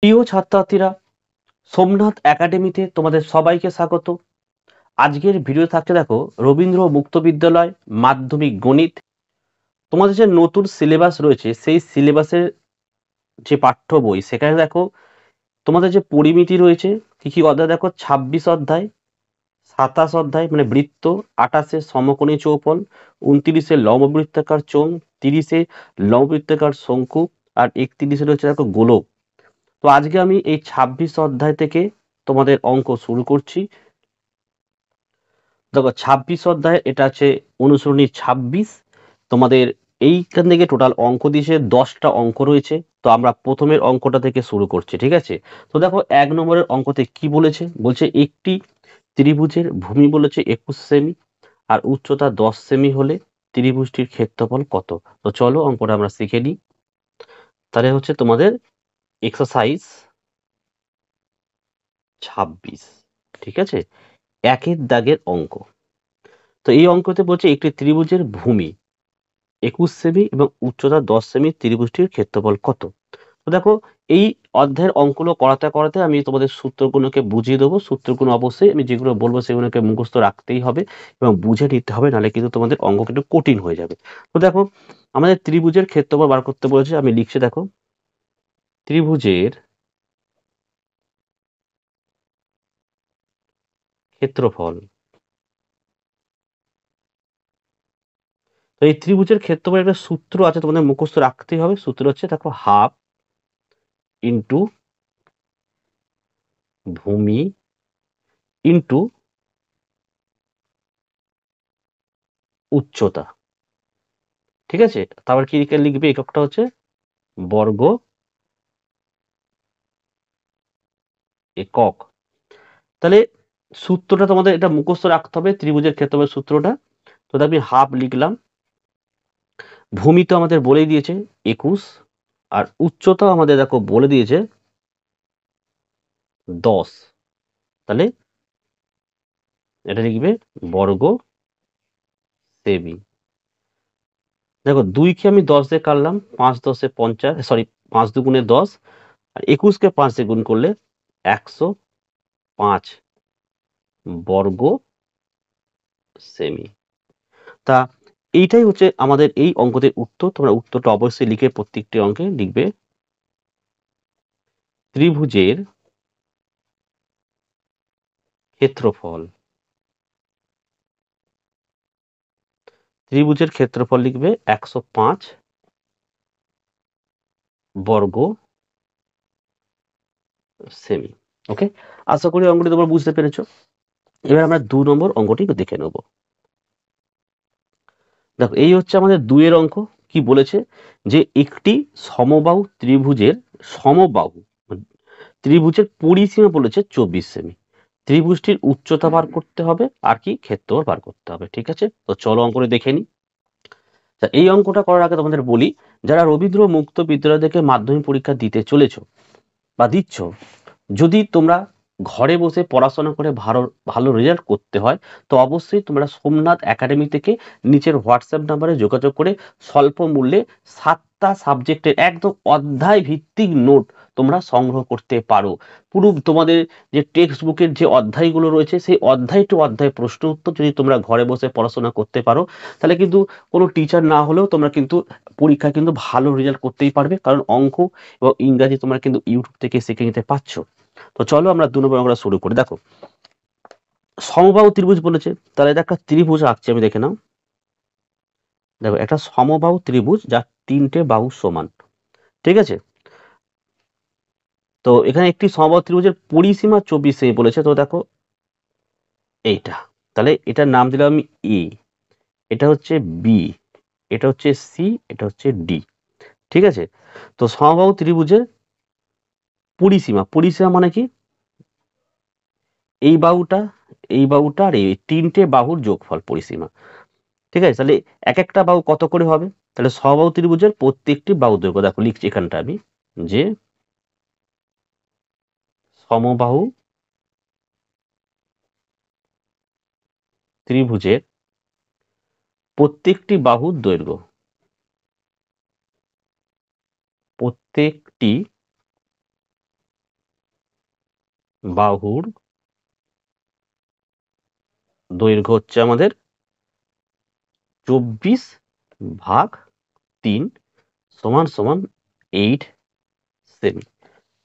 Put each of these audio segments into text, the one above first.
প্রিয় ছাত্রছাত্রীরা, সোমনাথ একাডেমিতে তোমাদের সবাইকে স্বাগত। আজকের ভিডিও থাকছে দেখো রবীন্দ্র মুক্ত বিদ্যালয় মাধ্যমিক গণিত। তোমাদের যে নতুন সিলেবাস রয়েছে সেই সিলেবাসের যে পাঠ্য বই সেখানে দেখো তোমাদের যে পরিমিতি রয়েছে কি কি অধ্যায় দেখো ২৬ অধ্যায়, ২৭ অধ্যায় মানে বৃত্ত, ২৮ সমকোণী চৌপল, ২৯ লম্ববৃত্তাকার চোঙ, ৩০ লম্ববৃত্তাকার শঙ্কু আর ৩১ রয়েছে দেখো গোলক। তো আজকে আমি এই ২৬ অধ্যায় থেকে তোমাদের অঙ্ক শুরু করছি। দেখো ২৬ অধ্যায় এটা আছে অনুসরণী ২৬। তোমাদের এইখান থেকে টোটাল অঙ্ক দিয়েছে ১০টা অঙ্ক রয়েছে। তো আমরা প্রথমের অঙ্কটা থেকে শুরু করছি, ঠিক আছে? তো দেখো ১ নম্বরের অঙ্কতে কি বলেছে, বলছে একটি ত্রিভুজের ভূমি বলেছে ২১ সেমি আর উচ্চতা ১০ সেমি হলে ত্রিভুজটির ক্ষেত্রফল কত। তো চলো অঙ্কটা আমরা শিখে নিই। তাহলে হচ্ছে তোমাদের এক্সারসাইজ ২৬, ঠিক আছে, একের দাগের অঙ্ক। তো এই অঙ্কতে বলছে একটি ত্রিভুজের ভূমি ২১ সেমি এবং উচ্চতা ১০ সেমি, ত্রিভুজটির ক্ষেত্রফল কত। তো দেখো এই অধ্যায়ের অঙ্কগুলো করাতে করাতে আমি তোমাদের সূত্রগুলোকে বুঝিয়ে দেবো। সূত্রগুলো অবশ্যই আমি যেগুলো বলবো সেগুলোকে মুখস্থ রাখতেই হবে এবং বুঝে নিতে হবে, নাহলে কিন্তু তোমাদের অঙ্ক কিন্তু কঠিন হয়ে যাবে। তো দেখো আমাদের ত্রিভুজের ক্ষেত্রফল বার করতে বলেছে, আমি লিখছি দেখো ত্রিভুজের ক্ষেত্রফল। তো এই ত্রিভুজের ক্ষেত্রফলের একটা সূত্র আছে, তোমাদের মুখস্থ রাখতেই হবে। সূত্র হচ্ছে দেখো হাফ ইন্টু ভূমি ইন্টু উচ্চতা, ঠিক আছে? তারপর কি লিখবে, এককটা হচ্ছে বর্গ একক। তাহলে সূত্রটা তোমাদের এটা মুখস্থ রাখতে হবে, ত্রিভুজের ক্ষেত্রফলের সূত্রটা। তো আমি হাফ লিখলাম, ভূমি তো আমাদের বলেই দিয়েছে ২১ আর উচ্চতাও আমাদের দেখো বলে দিয়েছে ১০। তাহলে এটা লিখবে বর্গ সেমি। দেখো ২ কে আমি ১০ দিয়ে কাটলাম, ৫ ১০ ৫০, সরি ৫ দুগুণে ১০ আর ২১ কে ৫ দিয়ে গুণ করলে ১০৫ বর্গ সেমি। তা এইটাই হচ্ছে আমাদের এই অঙ্কটির উত্তর। তোমরা উত্তরটা অবশ্যই লিখে প্রত্যেকটি অঙ্কে লিখবে ত্রিভুজের ক্ষেত্রফল। ত্রিভুজের ক্ষেত্রফল লিখবে ১০৫ বর্গ সেমি। ওকে, আশা করি অঙ্কটি তোমরা বুঝতে পেরেছো। এবার আমরা ২ নম্বর অঙ্কটি দেখে নেব। দেখো এই হচ্ছে আমাদের ২ এর অঙ্ক। কি বলেছে, যে একটি সমবাহু ত্রিভুজের সমবাহু ত্রিভুজের পরিসীমা বলেছে ২৪ সেমি। ত্রিভুজটির উচ্চতা বার করতে হবে আর কি ক্ষেত্রফল বার করতে হবে, ঠিক আছে? তো চলো অঙ্কটি দেখে নিই। এই অঙ্কটা করার আগে তোমাদের বলি, যারা রবীন্দ্র মুক্ত বিদ্যালয় থেকে মাধ্যমিক পরীক্ষা দিতে চলেছো বা দিচ্ছ, যদি তোমরা ঘরে বসে পড়াশোনা করে ভালো ভালো রেজাল্ট করতে হয়, তো অবশ্যই তোমরা সোমনাথ একাডেমি থেকে নিচের হোয়াটসঅ্যাপ নাম্বারে যোগাযোগ করে স্বল্প মূল্যে ৭টা সাবজেক্টের একদম অধ্যায় ভিত্তিক নোট তোমরা সংগ্রহ করতে পারো। পুরো তোমাদের যে টেক্সট বুকের যে অধ্যায়গুলো রয়েছে সেই অধ্যায় টু অধ্যায় প্রশ্ন উত্তর যদি তোমরা ঘরে বসে পড়াশোনা করতে পারো, তাহলে কিন্তু কোনো টিচার না হলেও তোমরা কিন্তু পরীক্ষায় কিন্তু ভালো রেজাল্ট করতেই পারবে, কারণ অঙ্ক এবং ইংরাজি তোমরা কিন্তু ইউটিউব থেকে শিখে নিতে পারছো। তো চলো আমরা ২ নম্বর অঙ্কটা শুরু করি। দেখো সমবাহু ত্রিভুজ বলেছে, তাহলে এটা একটা ত্রিভুজ আঁকছি আমি, দেখে নাও। দেখো একটা সমবাহু ত্রিভুজ যার ৩টে বাহু সমান, ঠিক আছে? তো এখানে একটি সমবাহু ত্রিভুজের পরিসীমা ২৪ সেমি বলেছে। তো দেখো এইটা, তাহলে এটার নাম দিলাম আমি এ, এটা হচ্ছে বি, এটা হচ্ছে সি, এটা হচ্ছে ডি, ঠিক আছে? তো সমবাহু ত্রিভুজের পরিসীমা, পরিসীমা মানে কি, এই বাহুটা এই বাহুটা আর এই ৩টে বাহুর যোগফল পরিসীমা, ঠিক আছে? তাহলে এক একটা বাহু কত করে হবে, তাহলে সমবাহু ত্রিভুজের প্রত্যেকটি বাহু দৈর্ঘ্য, দেখো লিখছি এখানটা আমি, যে সমবাহু ত্রিভুজের প্রত্যেকটি বাহুর দৈর্ঘ্য, প্রত্যেকটি বাহুর দৈর্ঘ্য হচ্ছে আমাদের 24/3 সমান সমান 8 সেমি।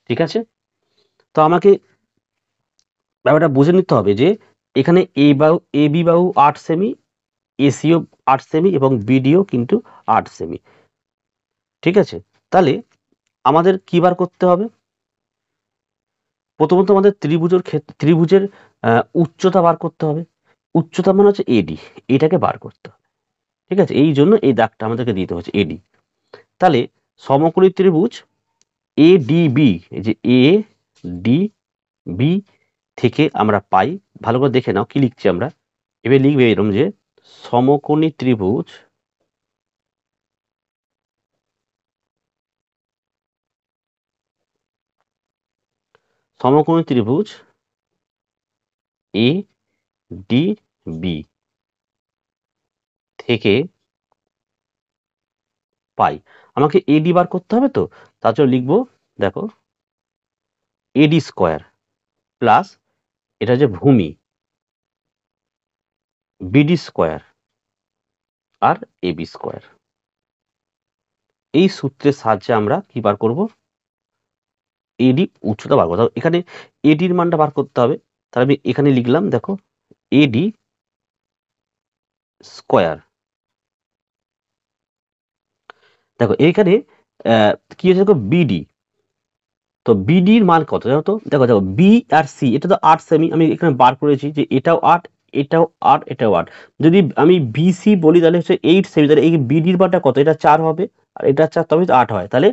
ঠিক আছে, তো আমাকে ব্যাপারটা বুঝে নিতে হবে যে এখানে এ বি বাহু 8 সেমি, এসিও 8 সেমি এবং বিডিও কিন্তু 8 সেমি। ঠিক আছে, তাহলে আমাদের কি বার করতে হবে? প্রথমত আমাদের ত্রিভুজের উচ্চতা বার করতে হবে। উচ্চতা মানে হচ্ছে এডি, এটাকে বার করতে হবে। ঠিক আছে, এই জন্য এই দাগটা আমাদেরকে দিতে হচ্ছে এডি। তাহলে সমকোণী ত্রিভুজ এডিবি, এই যে এ ডি বি থেকে আমরা পাই, ভালো করে দেখে নাও কি লিখছি আমরা। এবার লিখবে এরকম যে সমকোণী ত্রিভুজ এ ডি বি থেকে পাই। আমাকে এডি বার করতে হবে, তো তার জন্য লিখবো দেখো এডি স্কোয়ার প্লাস এটা যে ভূমি বিডি স্কোয়ার আর এবি স্কোয়ার। এই সূত্রের সাহায্যে আমরা কি বার করব? এডি উচ্চতা বার করতে হবে। এখানে এডির মানটা বার করতে হবে, তাহলে আমি এখানে লিখলাম দেখো এডি স্কোয়ার। দেখো এইখানে কি হচ্ছে দেখো বিডি, তো বিডির মান কত জানো তো? দেখো দেখো বি আর সি এটা তো 8 সেমি, আমি এখানে বার করেছি যে এটাও 8, এটাও 8, এটাও 8। যদি আমি বিসি বলি তাহলে হচ্ছে 8 সেমি, তাহলে এই বিডির মানটা কত? এটা 4 হবে, আর এটা 4 তবে 8 হয়। তাহলে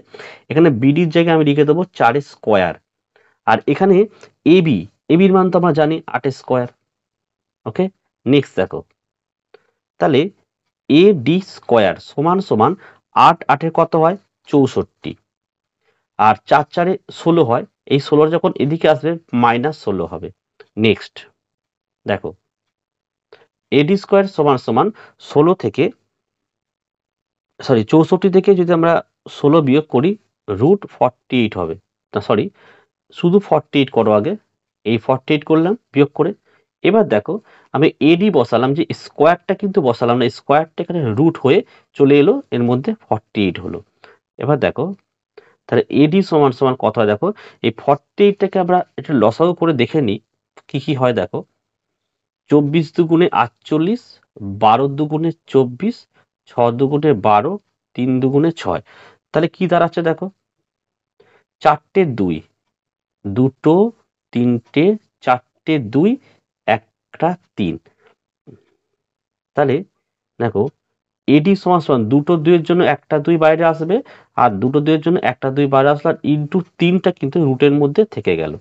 এখানে বিডির জায়গায় আমি লিখে দেবো 4 স্কোয়ার। আর এখানে এবির মান তো আমরা জানি 8 স্কোয়ার। ওকে, নেক্সট দেখো, তাহলে এ ডি স্কোয়ার সমান সমান 8 8 কত হয়? 64। আর 4 4 16 হয়, এই 16 যখন এদিকে আসবে -16 হবে। নেক্সট দেখো এডি স্কোয়ার সমান সমান 16 থেকে 64 থেকে যদি আমরা 16 বিয়োগ করি √48 হবে। না সরি, শুধু 48 করো আগে, এই 48 করলাম বিয়োগ করে। এবার দেখো আমি এডি বসালাম, যে স্কোয়ারটা কিন্তু বসালাম না, স্কোয়ারটা এখানে রুট হয়ে চলে এলো, এর মধ্যে 48 হলো। এবার দেখো তাহলে এডি সমান সমান কত হয় দেখো, এই 48টাকে আমরা একটু লসাগু করে দেখে নিই কি কি হয়। দেখো 24 দুগুণে 48, 12 দুগুণে 24, 6 দুগুণে 12, 3 দুগুণে 6। তাহলে কি দাঁড়াচ্ছে দেখো, 4টে 2, দুটো, তিনটে, 4টে 2, একটা 3। তাহলে দেখো এডি সমান সমান দুটো 2 এর জন্য একটা 2 বাইরে আসবে, আর দুটো 2 এর জন্য একটা 2 বাইরে আসলো, আর ইনটু 3টা কিন্তু রুটের মধ্যে থেকে গেল।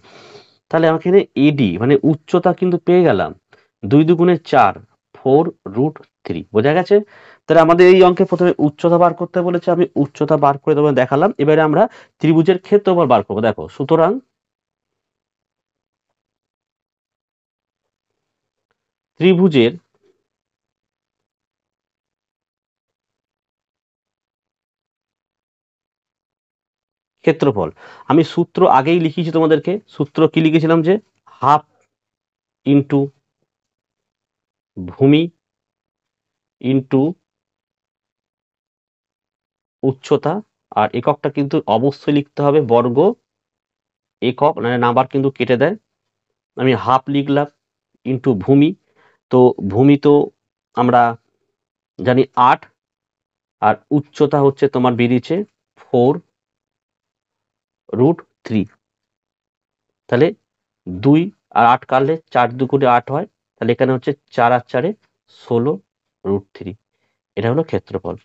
তাহলে আমাকে এখানে এডি মানে উচ্চতা কিন্তু পেয়ে গেলাম 2 দুগুণে 4, 4√3। বোঝা গেছে? তাহলে আমাদের এই অঙ্কে প্রথমে উচ্চতা বার করতে বলেছে, আমি উচ্চতা বার করে তোমাদের দেখালাম। এবারে আমরা ত্রিভুজের ক্ষেত্রফল বার করবো। দেখো সুতরাং ত্রিভুজের ক্ষেত্রফল, আমি সূত্র আগেই লিখিয়েছি তোমাদেরকে। সূত্র কি লিখেছিলাম? যে হাফ ইন্টু ভূমি ইন্টু উচ্চতা, আর এককটা কিন্তু অবশ্যই লিখতে হবে বর্গ একক, মানে নাম্বার কিন্তু কেটে দেয়। আমি হাফ লিখলাম ইন্টু ভূমি, তো ভূমি তো আমরা জানি 8, আর উচ্চতা হচ্ছে তোমার বেরিয়েছে 4√3। তাহলে 2 আর 8 কাটলে 4 দুগুণে 8 হয়, তাহলে এখানে হচ্ছে 4 আর 4 16√3। এটা হলো ক্ষেত্রফল।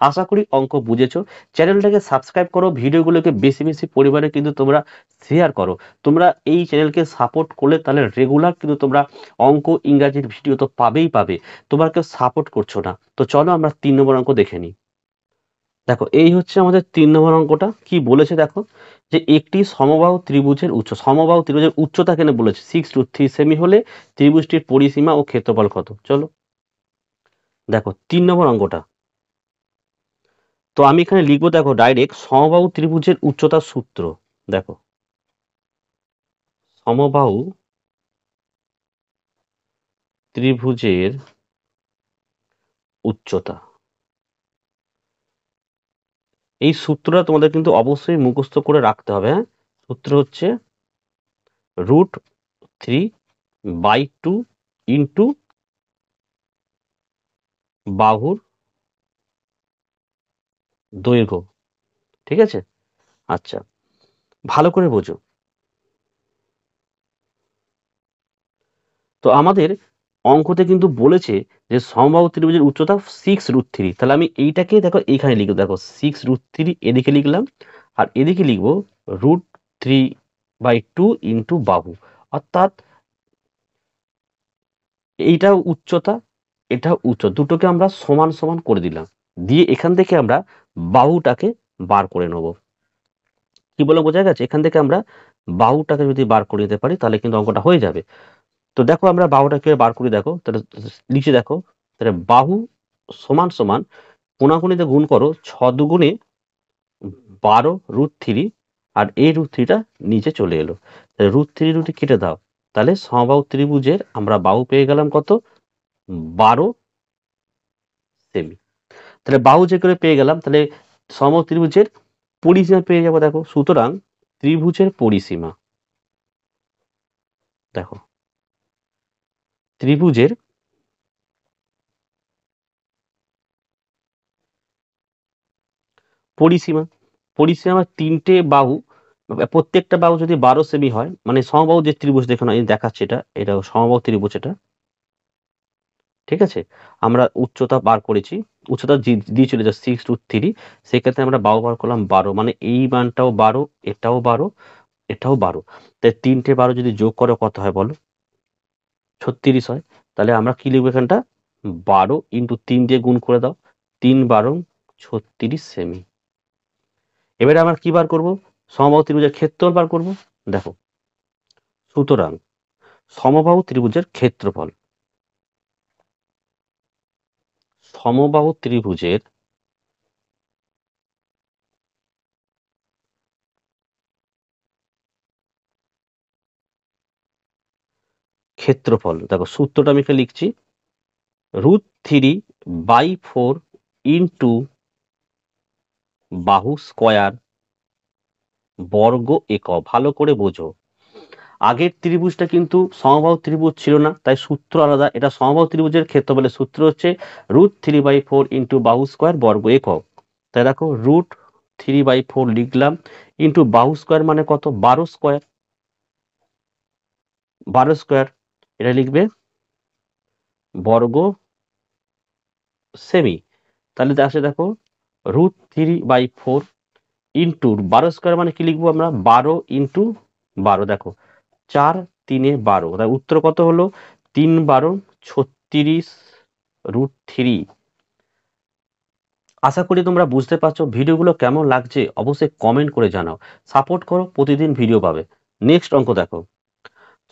আশা করি অঙ্ক বুঝেছো। চ্যানেলটাকে সাবস্ক্রাইব করো, ভিডিওগুলোকে বেশি বেশি পরিমাণে কিন্তু তোমরা শেয়ার করো। তোমরা এই চ্যানেলকে সাপোর্ট করলে তাহলে রেগুলার কিন্তু তোমরা অঙ্ক ইংরাজির ভিডিও তো পাবেই পাবে। তোমরা কেউ সাপোর্ট করছো না। তো চলো আমরা 3 নম্বর অঙ্ক দেখে নিই। দেখো এই হচ্ছে আমাদের 3 নম্বর অঙ্কটা। কি বলেছে দেখো, যে একটি সমবাহু ত্রিভুজের উচ্চতা কেন বলেছে 6√3 সেমি হলে ত্রিভুজটির পরিসীমা ও ক্ষেত্রফল কত। চলো দেখো 3 নম্বর অঙ্কটা। তো আমি এখানে লিখবো দেখো ডাইরেক্ট সমবাহু ত্রিভুজের উচ্চতার সূত্র। দেখো সমবাহু ত্রিভুজের উচ্চতা। এই সূত্রটা তোমাদের কিন্তু অবশ্যই মুখস্থ করে রাখতে হবে। হ্যাঁ, সূত্র হচ্ছে √3/2 ইন্টু বাহুর দৈর্ঘ্য। ঠিক আছে? আচ্ছা, ভালো করে বোঝো। তো আমাদের অঙ্কতে কিন্তু বলেছে যে সমবাহু ত্রিভুজের উচ্চতা 6√3। তাহলে আমি এইটাকে দেখো এইখানে লিখব, দেখো 6√3 এদিকে লিখলাম, আর এদিকে লিখব √3/2 ইন্টু বাহু। অর্থাৎ এইটাও উচ্চতা, এটাও উচ্চতা, দুটোকে আমরা সমান সমান করে দিলাম। দিয়ে এখান থেকে আমরা বাহুটাকে বার করে নেব। কি বলে বোঝা গেছে? এখান থেকে আমরা বাহুটাকে যদি বার করে নিতে পারি তাহলে কিন্তু অঙ্কটা হয়ে যাবে। তো দেখো আমরা বাহুটাকে বার করে, দেখো তাহলে নিচে দেখো, তাহলে বাহু সমান সমান কোনাকুনিতে গুণ করো 6 দুগুণে 12√3, আর এই √3টা নিচে চলে এলো। তাহলে √3 কেটে দাও, তাহলে সমবাহু ত্রিভুজের আমরা বাহু পেয়ে গেলাম কত? 12 সেমি। তাহলে বাহু যে করে পেয়ে গেলাম, তাহলে সমবাহু ত্রিভুজের পরিসীমা পেয়ে যাবো। দেখো, সুতরাং ত্রিভুজের পরিসীমা, দেখো ত্রিভুজের পরিসীমা, পরিসীমা 3টে বাহু, প্রত্যেকটা বাহু যদি 12 সেমি হয়, মানে সমবাহু যে ত্রিভুজ দেখো না, এই দেখাচ্ছে এটা সমবাহু ত্রিভুজ এটা। ঠিক আছে, আমরা উচ্চতা বার করেছি, উচ্চতা দিয়ে চলে যায় 6√3, সেক্ষেত্রে আমরা বাহু বার করলাম 12, মানে এই মানটাও 12, এটাও 12, এটাও 12। তাই 3টে 12 যদি যোগ করো কত হয় বলো? 36 হয়। তাহলে আমরা কি লিখবো এখানটা? 12 ইন্টু 3 দিয়ে গুণ করে দাও, 3×12 36 সেমি। এবারে আমরা কি বার করব? সমবাহু ত্রিভুজের ক্ষেত্রফল বার করব। দেখো, সুতরাং সমবাহু ত্রিভুজের ক্ষেত্রফল, সমবাহু ত্রিভুজের ক্ষেত্রফল, দেখো সূত্রটা আমি এখানে লিখছি, √3/4 ইন্টু বাহু স্কয়ার বর্গ একক। ভালো করে বোঝো, আগের ত্রিভুজটা কিন্তু সমবাহু ত্রিভুজ ছিল না, তাই সূত্র আলাদা। এটা সমবাহু ত্রিভুজের ক্ষেত্রফলের সূত্র হচ্ছে √3/4 ইন্টু বাহু স্কয়ার বর্গ একক। তাই দেখো √3/4 লিখলাম, ইন্টু বাহু স্কয়ার মানে কত? 12 স্কয়ার, 12 স্কয়ার, এটা লিখবে বর্গ সেমি। তাহলে আসে দেখো √3/4 ইন্টু 12 স্কয়ার মানে কি লিখবো আমরা? 12 ইন্টু 12, দেখো 4 3 12, তাই উত্তর কত হলো? 3×12 36√3। আশা করি তোমরা বুঝতে পারছো। ভিডিওগুলো কেমন লাগছে অবশ্যই কমেন্ট করে জানাও। সাপোর্ট করো, প্রতিদিন ভিডিও পাবে। নেক্সট অঙ্ক দেখো,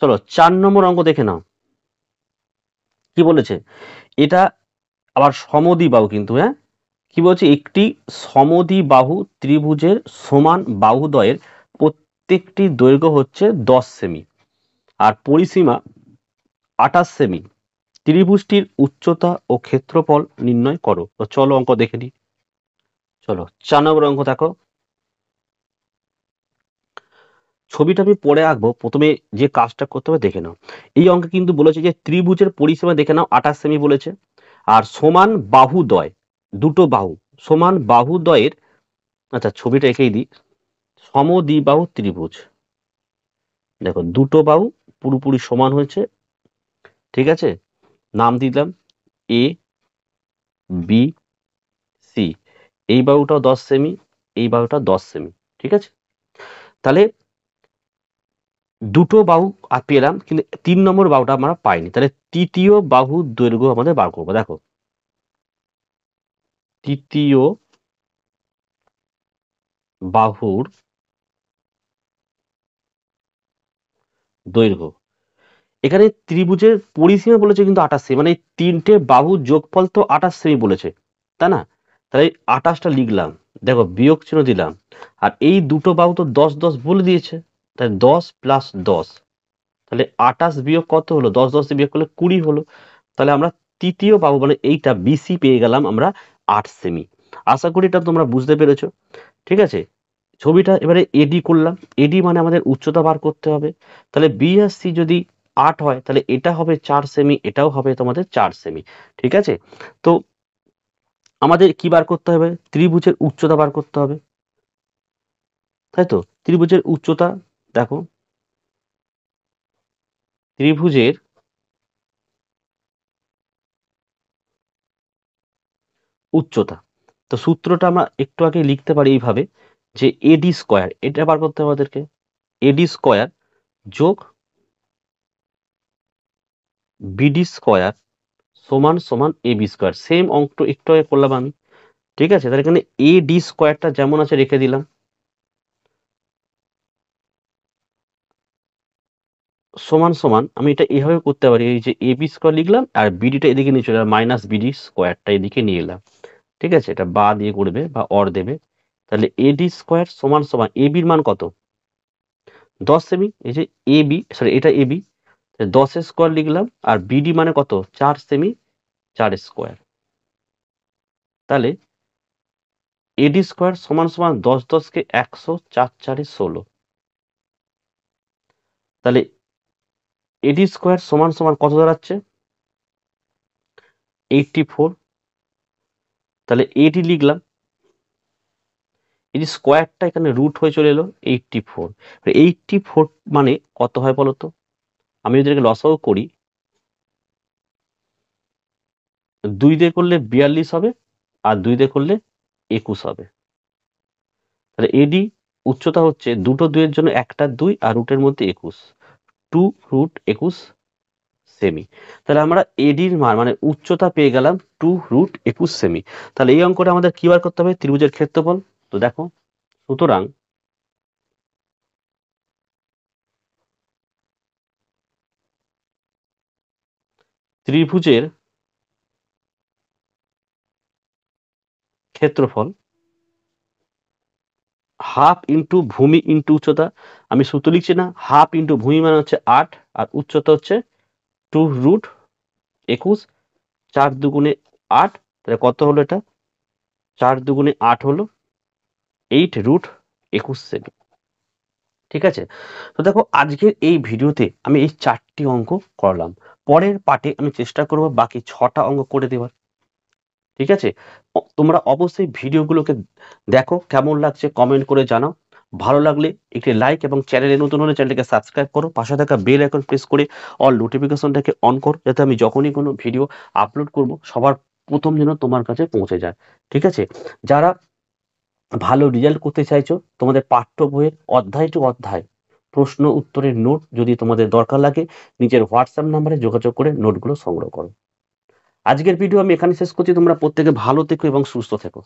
চলো 4 নম্বর অঙ্ক দেখে নাও। কি বলেছে? এটা আবার সমদ্বিবাহু কিন্তু, হ্যাঁ, কি বলছে? একটি সমদ্বিবাহু ত্রিভুজের সমান বাহুদ্বয়ের প্রত্যেকটি দৈর্ঘ্য হচ্ছে 10 সেমি আর পরিসীমা 28 সেমি। ত্রিভুজটির উচ্চতা ও ক্ষেত্রফল নির্ণয় করো। তো চলো অঙ্ক দেখে নিই। চলো 4 নম্বর অঙ্ক দেখো, ছবিটা আমি পরে আঁকবো, প্রথমে যে কাজটা করতে হবে দেখে নাও। এই অঙ্কে কিন্তু বলেছে যে ত্রিভুজের পরিসীমা দেখে নাও 28 সেমি বলেছে, আর সমান বাহুদ্বয়, দুটো বাহু সমান বাহুদ্বয়ের, আচ্ছা ছবিটা এঁকেই দিই, সমদ্বিবাহু ত্রিভুজ, দেখো দুটো বাহু পুরোপুরি সমান হয়েছে। ঠিক আছে, নাম দিলাম এ বি সি। এই বাহুটাও 10 সেমি, এই বাহুটা 10 সেমি। ঠিক আছে, তাহলে দুটো বাহু পেলাম, কিন্তু 3 নম্বর বাহুটা আমরা পাইনি। তাহলে তৃতীয় বাহুর দৈর্ঘ্য আমাদের বার করবো। দেখো তৃতীয় বাহুর দৈর্ঘ্য, এখানে ত্রিভুজের পরিসীমা বলেছে কিন্তু 28 সেমি, মানে 3টে বাহুর যোগফল তো 28 সেমি বলেছে, তাই না? তাহলে 28টা লিখলাম, দেখো বিয়োগ চিহ্ন দিলাম, আর এই দুটো বাহু তো 10 10 বলে দিয়েছে, তাই 10 + 10 তাহলে 28 বিয়োগ কত হলো, 10 10 বিয়োগ করলে 20 হলো। তাহলে আমরা তৃতীয় বাহু মানে এইটা বিসি পেয়ে গেলাম আমরা 8 সেমি। আশা করি এটা তোমরা বুঝতে পেরেছো। ঠিক আছে, ছবিটা এবারে এডি করলাম। এডি মানে আমাদের উচ্চতা বার করতে হবে। তাহলে বি আর সি যদি 8 হয় তাহলে এটা হবে 4 সেমি, এটাও হবে তোমাদের 4 সেমি। ঠিক আছে, তো আমাদের কি বার করতে হবে, ত্রিভুজের উচ্চতা বার করতে হবে, তাই তো। ত্রিভুজের উচ্চতা দেখো, ত্রিভুজের উচ্চতা, তো সূত্রটা আমরা একটু আগে লিখতে পারি এইভাবে যে এডি স্কোয়ার, এটা বার করতে হবে আমাদেরকে। এডি স্কোয়ার যোগ বিডি স্কোয়ার সমান সমান এবি স্কোয়ার। সেম অঙ্ক একটু আগে করলাম আমি। ঠিক আছে, তাহলে এখানে এডি স্কোয়ারটা যেমন আছে রেখে দিলাম, সমান সমান আমি এটা এভাবে করতে পারি, এই যে এবি স্কোয়ার লিখলাম আর বিডিটা এদিকে নিয়ে চলে এলাম, মাইনাস বিডি স্কোয়ারটা এদিকে নিয়ে এলাম। ঠিক আছে, এটা বা দিয়ে করবে বা অর দেবে। তাহলে এডি স্কোয়ার সমান সমান এবির মান কত, 10 সেমি। এই যে এবি, সরি এটা এবি, 10 স্কোয়ার লিখলাম আর বিডি মানে কত 4 সেমি, 4 স্কোয়ার। তাহলে এডি স্কোয়ার সমান সমান 10 10 কে 100, 4 4 16। তাহলে এডি স্কোয়ার সমান সমান কত দাঁড়াচ্ছে, 84। তাহলে এডি লিখলাম, এই যে স্কোয়ারটা এখানে রুট হয়ে চলে এলো 84। 84 মানে কত হয় বলতো, আমি যদি এটাকে লসাগু করি, 2 দিয়ে করলে 42 হবে আর 2 দিয়ে করলে 21 হবে। তাহলে এডি উচ্চতা হচ্ছে দুটো 2 এর জন্য একটা 2 আর রুটের মধ্যে 21, 2√21 সেমি। তাহলে আমরা এডির মান মানে উচ্চতা পেয়ে গেলাম 2√21 সেমি। তাহলে এই অঙ্কটা আমাদের কি বার করতে হবে, ত্রিভুজের ক্ষেত্রফল। তো দেখো, সুতরাং ত্রিভুজের ক্ষেত্রফল হাফ ইন্টু ভূমি ইন্টু উচ্চতা। আমি সূত্র লিখছি না, হাফ ইন্টু ভূমি মানে হচ্ছে 8 আর উচ্চতা হচ্ছে 2√21, 4 দুগুণে 8, তাহলে কত হলো এটা, 4 দুগুণে 8 হলো 8√21 সেমি। ঠিক আছে, তো দেখো আজকের এই ভিডিওতে আমি এই 4টি অঙ্ক করলাম। পরের পার্টে আমি চেষ্টা করব বাকি 6টা অঙ্ক করে দেওয়ার। ঠিক আছে, তোমরা অবশ্যই ভিডিওগুলোকে দেখো, কেমন লাগছে কমেন্ট করে জানাও। ভালো লাগলে একটি লাইক এবং চ্যানেলে নতুন হলে চ্যানেলটিকে সাবস্ক্রাইব করো, পাশে থাকা বেল আইকন প্রেস করে অল নোটিফিকেশনটাকে অন করো, যাতে আমি যখনই কোনো ভিডিও আপলোড করব সবার প্রথম যেন তোমার কাছে পৌঁছে যায়। ঠিক আছে, যারা ভালো রেজাল্ট করতে চাইছো, তোমাদের পাঠ্য বইয়ের অধ্যায় টু অধ্যায় প্রশ্ন উত্তরের নোট যদি তোমাদের দরকার লাগে, নিজের হোয়াটসঅ্যাপ নাম্বারে যোগাযোগ করে নোটগুলো সংগ্রহ করো। আজকের ভিডিও আমি এখানে শেষ করছি। তোমরা প্রত্যেকে ভালো থেকো এবং সুস্থ থেকো।